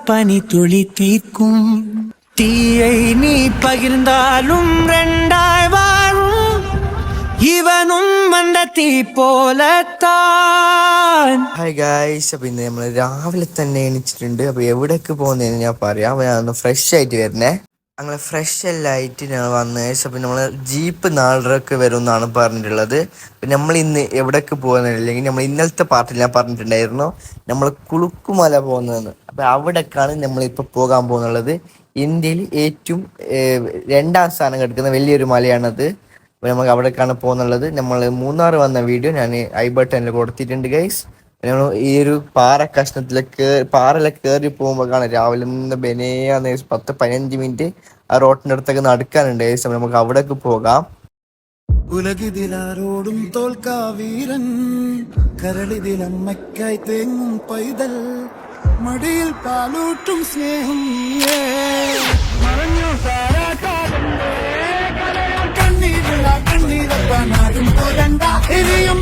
பனி துளி தீர்க்கும் தீயை நீ பகிர்ந்தாலும் ரெண்டாய் வாழும் ഇവനും മണ്ട തീ പോലത്താൻ. ഹായ് ഗായ്സ്, അപ്പോൾ ഇന്ന് നമ്മൾ രാവിലെ തന്നെ എണീച്ചിട്ടുണ്ട്. അപ്പോൾ എവിടേക്ക് പോകുന്നതെന്ന് ഞാൻ പറയാം. അപ്പോൾ ഞാൻ ഫ്രഷ് ആയിട്ട് വരുന്നേ. അങ്ങനെ ഫ്രഷ് എല്ലാം ആയിട്ട് ഞങ്ങൾ വന്ന് അപ്പോൾ നമ്മൾ ജീപ്പ് 4:30 വരും എന്നാണ് പറഞ്ഞിട്ടുള്ളത്. അപ്പം നമ്മൾ ഇന്ന് എവിടേക്ക് പോകുന്നില്ലെങ്കിൽ നമ്മൾ ഇന്നലത്തെ പാർട്ടിൽ ഞാൻ പറഞ്ഞിട്ടുണ്ടായിരുന്നു നമ്മൾ കുളുക്കുമല പോകുന്നതെന്ന്. അപ്പോൾ അവിടേക്കാണ് നമ്മളിപ്പോൾ പോകാൻ പോകുന്നുള്ളത്. ഇന്ത്യയിൽ ഏറ്റവും 2ാം സ്ഥാനം കിടക്കുന്ന വലിയൊരു മലയാണത്. അപ്പോൾ നമുക്ക് അവിടേക്കാണ് പോകുന്നുള്ളത്. നമ്മൾ മൂന്നാർ വന്ന വീഡിയോ ഞാൻ ഐ ബട്ടണിൽ കൊടുത്തിട്ടുണ്ട് ഗൈസ്. നമ്മൾ ഈ ഒരു പാറയിലൊക്കെ കയറി പോകുമ്പോൾ കാണാം രാവിലെ നിന്ന് ബെനയാന്ന് 10-15 മിനിറ്റ് ആ റോട്ടിൻ്റെ അടുത്തൊക്കെ നടക്കാനുണ്ട് ഗൈസ്. അപ്പോൾ നമുക്ക് അവിടേക്ക് പോകാം. ഉലകിതിലാരോടും തോൽക്കാ വീരൻ, കരളിതിലമ്മയ്ക്കായി തേങ്ങും പൈതൽ, മടിയിൽ പാലൂട്ടും സ്നേഹം കണ്ണീരപ്പാനാരും പോരണ്ട, ഇനിയും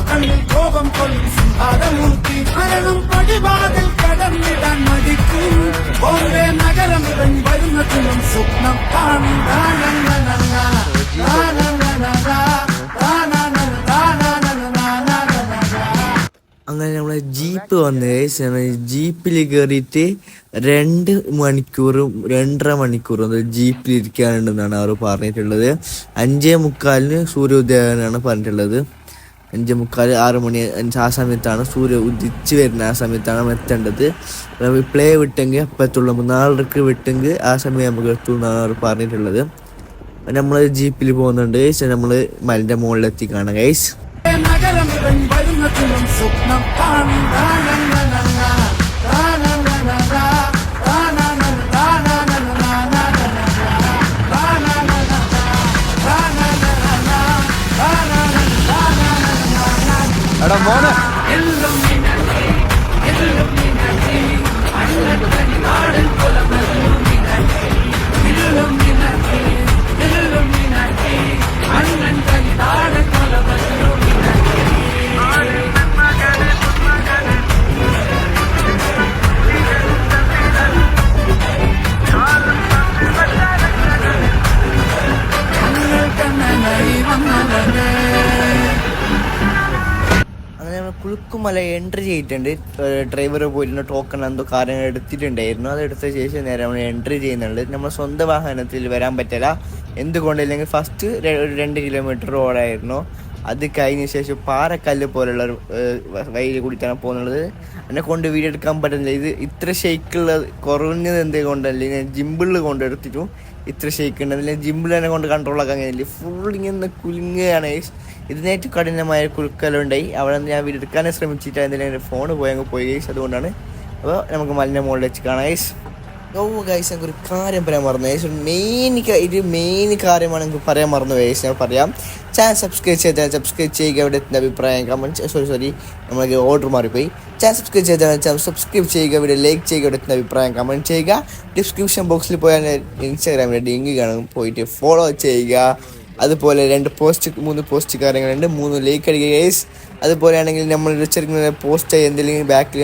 കണ്ണിൽ കോപം കൊല്ലും സിംഹാരമൂർത്തി, മരണം പടിവാതിൽ കടന്നിടാൻ മടിക്കും ഓരേ നഗരം ഇവൻ വരുന്നതിനും സ്വപ്നം കാണും. അങ്ങനെ നമ്മളെ ജീപ്പ് വന്ന് ജീപ്പിൽ കയറിയിട്ട് 2 മണിക്കൂറും 2.5 മണിക്കൂറും ജീപ്പിൽ ഇരിക്കാനുണ്ടെന്നാണ് അവർ പറഞ്ഞിട്ടുള്ളത്. 5:45 സൂര്യോദയനാണ് പറഞ്ഞിട്ടുള്ളത്. 5:45 6 മണി ആ സമയത്താണ് സൂര്യ ഉദിച്ച് വരുന്ന ആ സമയത്താണ് നമ്മൾ എത്തേണ്ടത്. പ്ലേ വിട്ടെങ്കിൽ അപ്പം എത്തുള്ളൂ. 4:30 വിട്ടെങ്കിൽ ആ സമയം നമുക്ക് എത്തുമെന്നാണ് അവർ പറഞ്ഞിട്ടുള്ളത്. നമ്മൾ ജീപ്പിൽ പോകുന്നുണ്ട്. നമ്മൾ മലൻ്റെ മുകളിലെത്തി കാണാം ഗൈസ്. നഗരം ഇവൻ വരുന്നതിനും സ്വപ്നം കാണും. എടാ മോനെ കുളുക്കുമല എൻട്രി ചെയ്തിട്ടുണ്ട്. ഡ്രൈവർ പോയിരുന്ന ടോക്കൺ എന്തോ കാര്യങ്ങൾ എടുത്തിട്ടുണ്ടായിരുന്നു. അതെടുത്ത ശേഷം നേരെ നമ്മൾ എൻട്രി ചെയ്യുന്നുണ്ട്. നമ്മൾ സ്വന്തം വാഹനത്തിൽ വരാൻ പറ്റില്ല. എന്തുകൊണ്ടില്ലെങ്കിൽ ഫസ്റ്റ് 2 കിലോമീറ്റർ റോഡായിരുന്നു. അത് കഴിഞ്ഞ ശേഷം പാറക്കല്ല് പോലുള്ള വഴിയിൽ കൂടിയിട്ടാണ് പോകുന്നത്. എന്നെ കൊണ്ട് വീഡിയോ എടുക്കാൻ പറ്റുന്നില്ല. ഇത് ഇത്ര ഷെയ്ക്കുള്ള കുറഞ്ഞത് എന്തുകൊണ്ടല്ല ഞാൻ ജിമ്പിളിൽ കൊണ്ടെടുത്തിട്ടും ഇത്ര ഷെയ്ക്ക് ഉണ്ടെന്നില്ല. ജിമ്പിൾ തന്നെ കൊണ്ട് കൺട്രോളാക്കാൻ കഴിയില്ല. ഫുൾ ഇങ്ങനെ കുലുങ്ങുകയാണ്. ഇതിനേറ്റവും കഠിനമായ കുലുക്കലുണ്ടായി. അവിടെ നിന്ന് ഞാൻ വീഡിയോ എടുക്കാനേ ശ്രമിച്ചിട്ട് എന്തെങ്കിലും ഫോണ് പോയി ഗൈസ്. അതുകൊണ്ടാണ്. അപ്പോൾ നമുക്ക് മലിൻ്റെ മുകളിൽ വെച്ച് കാണാം ഗൈസ്. ഗൈസ് ഞങ്ങൾക്ക് ഒരു കാര്യം പറയാൻ മറന്നു ഗൈസ്. മെയിൻ കാര്യമാണ് എനിക്ക് പറയാൻ മറന്നു ഗൈസ്. ഞാൻ പറയാം. ചാനൽ സബ്സ്ക്രൈബ് ചെയ്യുക. ഇവിടെ എത്തുന്ന അഭിപ്രായം കമൻറ്റ് നമ്മൾക്ക് ഓർഡർ മാറിപ്പോയി. ചാനൽ സബ്സ്ക്രൈബ് ചെയ്യുക. ഇവിടെ ലൈക്ക് ചെയ്യുക. ഇവിടെ എത്തുന്ന അഭിപ്രായം കമൻറ്റ് ചെയ്യുക. ഡിസ്ക്രിപ്ഷൻ ബോക്സിൽ പോയാൽ ഇൻസ്റ്റാഗ്രാമിലെ ലിങ്ക് കാണും, പോയിട്ട് ഫോളോ ചെയ്യുക. അതുപോലെ 3 പോസ്റ്റ് കാര്യങ്ങളുണ്ട്. 3 ലൈക്ക് അടിക്കുക ഗൈസ്. അതുപോലെയാണെങ്കിൽ നമ്മൾ ചെറുക്കുന്ന പോസ്റ്റ് എന്തെങ്കിലും ബാക്കിൽ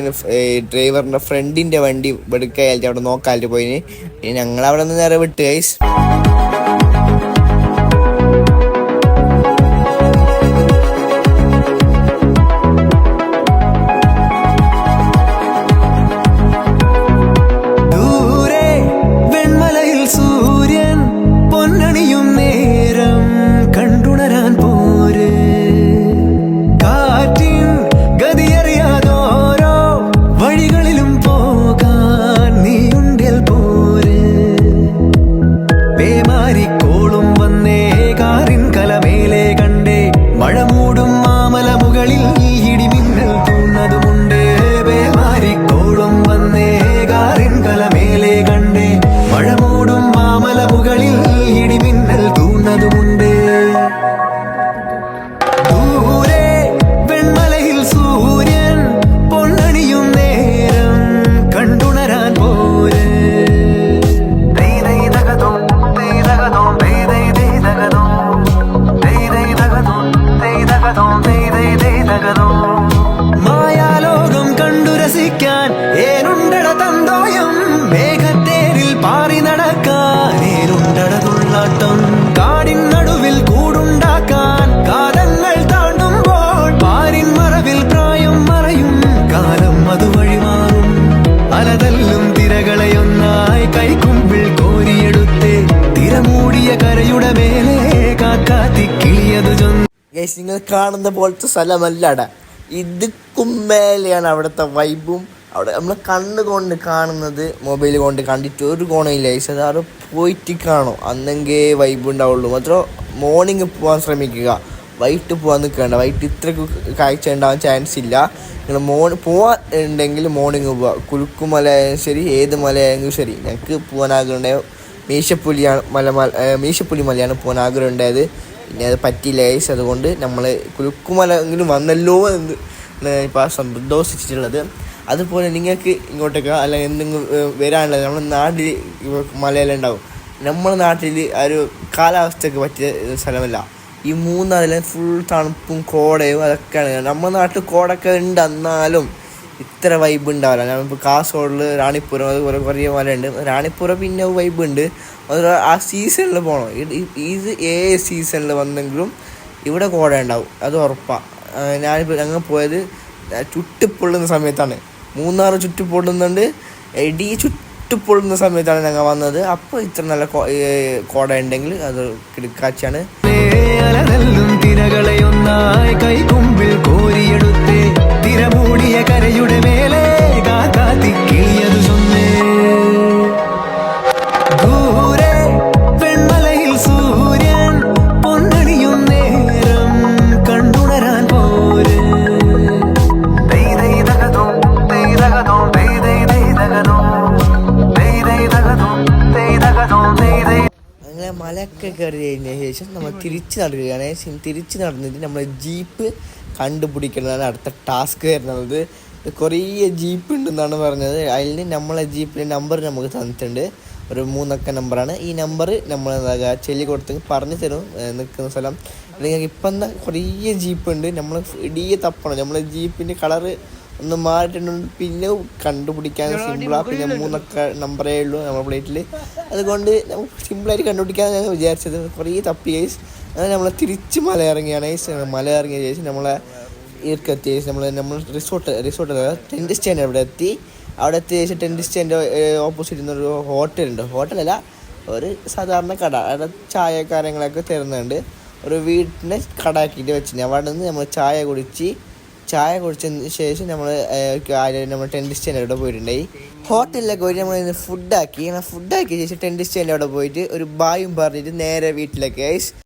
ഡ്രൈവറിൻ്റെ ഫ്രണ്ടിൻ്റെ വണ്ടി എടുക്കാനായിട്ട് അവിടെ നോക്കാനായിട്ട് പോയിന്. ഞങ്ങളവിടെ നിന്ന് നേരെ വിട്ട് ഗൈസ്. ഗൈസ് നിങ്ങൾ കാണുന്ന പോലത്തെ സ്ഥലമല്ലട, ഇതുക്കും മേലെയാണ് അവിടുത്തെ വൈബും. അവിടെ നമ്മൾ കണ്ണുകൊണ്ട് കാണുന്നത് മൊബൈൽ കൊണ്ട് കണ്ടിട്ട് ഒരു ഗുണമില്ല ഗൈസ്. അത് അവിടെ പോയിട്ട് കാണും, അന്നെങ്കിൽ വൈബ് ഉണ്ടാവുള്ളൂ. മാത്രം മോർണിംഗ് പോകാൻ ശ്രമിക്കുക, വൈകിട്ട് പോകാൻ നിൽക്കേണ്ട. വൈകിട്ട് ഇത്രയ്ക്ക് കാഴ്ച ഉണ്ടാവാൻ ചാൻസ് ഇല്ല. നിങ്ങൾ പോകാൻ ഉണ്ടെങ്കിൽ മോർണിംഗ് പോവുക. കുലുക്കുമല ശരി, ഏത് മലയായെങ്കിലും ശരി. ഞങ്ങൾക്ക് പോകാൻ ആഗ്രഹം ഉണ്ടായത് മീശപ്പുലി മലയാണ് പോകാൻ ആഗ്രഹം ഉണ്ടായത്. പിന്നെ അത് പറ്റിയില്ല ഗൈസ്. അതുകൊണ്ട് നമ്മൾ കുലുക്കുമല എങ്കിലും വന്നല്ലോ എന്ന് ഇപ്പോൾ സന്തോഷിച്ചിട്ടുള്ളത്. അതുപോലെ നിങ്ങൾക്ക് ഇങ്ങോട്ടേക്ക് അല്ലെങ്കിൽ എന്തെങ്കിലും വരാനുള്ളത് നമ്മുടെ നാട്ടിൽ മലയെല്ലാം ഉണ്ടാവും. നമ്മുടെ നാട്ടിൽ ആ ഒരു കാലാവസ്ഥയ്ക്ക് പറ്റിയ സ്ഥലമല്ല. ഈ മൂന്നാറിലും ഫുൾ തണുപ്പും കോടയും അതൊക്കെയാണ്. നമ്മുടെ നാട്ടിൽ കോടൊക്കെ ഉണ്ട്, എന്നാലും ഇത്ര വൈബ് ഉണ്ടാവില്ല. ഞാനിപ്പോൾ കാസർഗോഡിൽ റാണിപ്പുരം അതുപോലെ കുറേ മലയുണ്ട്. റാണിപ്പുരം പിന്നെ വൈബ് ഉണ്ട്. അതുപോലെ ആ സീസണിൽ പോകണം. ഇത് ഏത് സീസണിൽ വന്നെങ്കിലും ഇവിടെ കോട ഉണ്ടാവും, അത് ഉറപ്പാണ്. ഞങ്ങൾ പോയത് ചുട്ടുപൊള്ളുന്ന സമയത്താണ്. മൂന്നാറ് ചുട്ടുപൊള്ളുന്നുണ്ട്, ഇടി ചുട്ടുപൊള്ളുന്ന സമയത്താണ് ഞങ്ങൾ വന്നത്. അപ്പോൾ ഇത്ര നല്ല കോട ഉണ്ടെങ്കിൽ അത് കിടക്കാച്ചാണ്. തിരകളെ ഒന്നായി കൈകൊമ്പിൽ കോരിയെടുത്തേ തിരമൂടിയ കരയുടെ മേലെ കാത്തിക്കിളിയത് ചൊന്നേ. ദൂരെ പെൺമലയിൽ സൂര്യൻ പൊന്നണിയും നേരം കണ്ടുണരാൻ പോര്. അങ്ങനെ മലയൊക്കെ കയറി കഴിഞ്ഞ ശേഷം നമ്മൾ തിരിച്ച് നടക്കുകയാണ്. തിരിച്ച് നടന്നിട്ട് നമ്മൾ ജീപ്പ് കണ്ടുപിടിക്കുന്നതാണ് അടുത്ത ടാസ്ക് വരുന്നത്. കുറേ ജീപ്പ് ഉണ്ടെന്നാണ് പറഞ്ഞത്. അതിൽ നമ്മളെ ജീപ്പിൻ്റെ നമ്പർ നമുക്ക് തന്നിട്ടുണ്ട്, ഒരു 3 അക്ക നമ്പറാണ്. ഈ നമ്പർ നമ്മൾ ചെല്ലി കൊടുത്ത് പറഞ്ഞു തരും നിൽക്കുന്ന സ്ഥലം. അല്ലെങ്കിൽ ഇപ്പം എന്താ കുറേ ജീപ്പ് ഉണ്ട്, നമ്മൾ ഇടിയെ തപ്പണം. നമ്മളെ ജീപ്പിൻ്റെ കളറ് ഒന്ന് മാറിയിട്ടുണ്ട്, പിന്നെ കണ്ടുപിടിക്കാൻ സിമ്പിളാണ്. പിന്നെ 3 അക്ക നമ്പറേ ഉള്ളൂ നമ്മുടെ പ്ലേറ്റിൽ. അതുകൊണ്ട് നമുക്ക് സിമ്പിളായിട്ട് കണ്ടുപിടിക്കാൻ ഞാൻ വിചാരിച്ചത്. കുറേ തപ്പി ഗൈസ്. അങ്ങനെ നമ്മൾ തിരിച്ച് മല ഇറങ്ങിയാണ് ഗൈസ്. മല ഇറങ്ങിയ ശേഷം നമ്മളെ ഈർക്കെത്തിയ ശേഷം നമ്മൾ റിസോർട്ട് ടെൻറ്റ് സ്റ്റാൻഡ് അവിടെ എത്തി. അവിടെ എത്തിയ ശേഷം ടെൻറ്റ് സ്റ്റാൻഡ് ഓപ്പോസിറ്റ് നിന്നൊരു ഹോട്ടലുണ്ട്. ഹോട്ടലല്ല, ഒരു സാധാരണ കട. അവിടെ ചായ കാര്യങ്ങളൊക്കെ തരുന്നുണ്ട്. ഒരു വീട്ടിനെ കടാക്കിയിട്ട് വെച്ചിട്ടുണ്ട്. അവിടെ നിന്ന് നമ്മൾ ചായ കുടിച്ചതിന് ശേഷം നമ്മൾ ടെൻറ്റ് സ്റ്റാൻഡ് അവിടെ പോയിട്ടുണ്ടായി. ഹോട്ടലിലൊക്കെ പോയിട്ട് നമ്മൾ ഫുഡാക്കിയ ശേഷം ടെൻറ്റ് സ്റ്റാൻഡ് അവിടെ പോയിട്ട് ഒരു ബായും പറഞ്ഞിട്ട് നേരെ വീട്ടിലേക്ക് ഗൈസ്.